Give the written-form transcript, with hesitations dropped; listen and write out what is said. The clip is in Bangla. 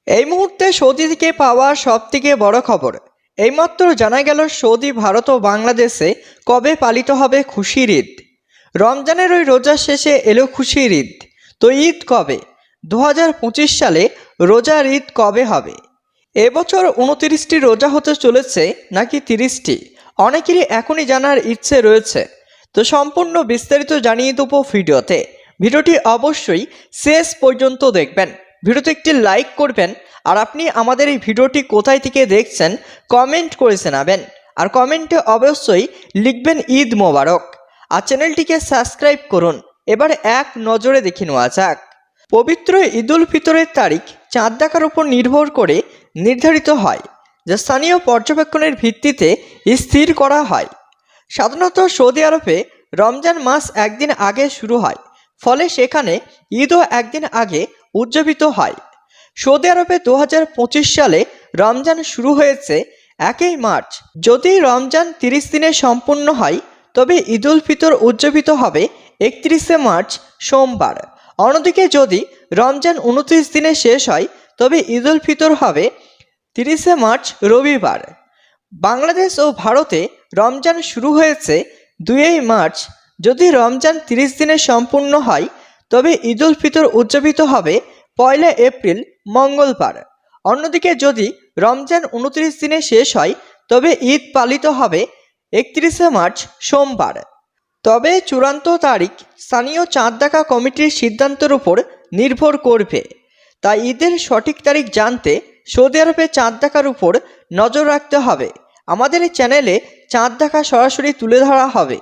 এই মুহূর্তে সৌদি থেকে পাওয়া সবথেকে বড় খবর। এইমাত্র জানা গেল সৌদি, ভারত ও বাংলাদেশে কবে পালিত হবে খুশির ঈদ। রমজানের ওই রোজার শেষে এলো খুশির ঈদ। তো ঈদ কবে? 2025 সালে রোজার ঈদ কবে হবে? এবছর 29টি রোজা হতে চলেছে নাকি 30টি? অনেকেরই এখনই জানার ইচ্ছে রয়েছে। তো সম্পূর্ণ বিস্তারিত জানিয়ে দেবো ভিডিওতে। ভিডিওটি অবশ্যই শেষ পর্যন্ত দেখবেন। ভিডিওতে একটি লাইক করবেন, আর আপনি আমাদের এই ভিডিওটি কোথায় থেকে দেখছেন কমেন্ট করে জানাবেন। আর কমেন্টে অবশ্যই লিখবেন ঈদ মোবারক। আর চ্যানেলটিকে সাবস্ক্রাইব করুন। এবার এক নজরে দেখে নেওয়া যাক। পবিত্র ঈদুল ফিতরের তারিখ চাঁদ দেখার উপর নির্ভর করে নির্ধারিত হয়, যা স্থানীয় পর্যবেক্ষণের ভিত্তিতে স্থির করা হয়। সাধারণত সৌদি আরবে রমজান মাস একদিন আগে শুরু হয়, ফলে সেখানে ঈদও একদিন আগে উদযাপিত হয়। সৌদি আরবে 2025 সালে রমজান শুরু হয়েছে 1 মার্চ। যদি রমজান 30 দিনে সম্পূর্ণ হয়, তবে ঈদুল ফিতর উদযাপিত হবে 31 মার্চ সোমবার। অন্যদিকে যদি রমজান 29 দিনে শেষ হয়, তবে ঈদুল ফিতর হবে 30 মার্চ রবিবার। বাংলাদেশ ও ভারতে রমজান শুরু হয়েছে 2 মার্চ। যদি রমজান 30 দিনে সম্পূর্ণ হয়, তবে ঈদুল ফিতর উদযাপিত হবে 1 এপ্রিল মঙ্গলবার। অন্যদিকে যদি রমজান 29 দিনে শেষ হয়, তবে ঈদ পালিত হবে 31 মার্চ সোমবার। তবে চূড়ান্ত তারিখ স্থানীয় চাঁদ দেখা কমিটির সিদ্ধান্তের উপর নির্ভর করবে। তাই ঈদের সঠিক তারিখ জানতে সৌদি আরবে চাঁদ দেখার উপর নজর রাখতে হবে। আমাদের এই চ্যানেলে চাঁদ দেখা সরাসরি তুলে ধরা হবে।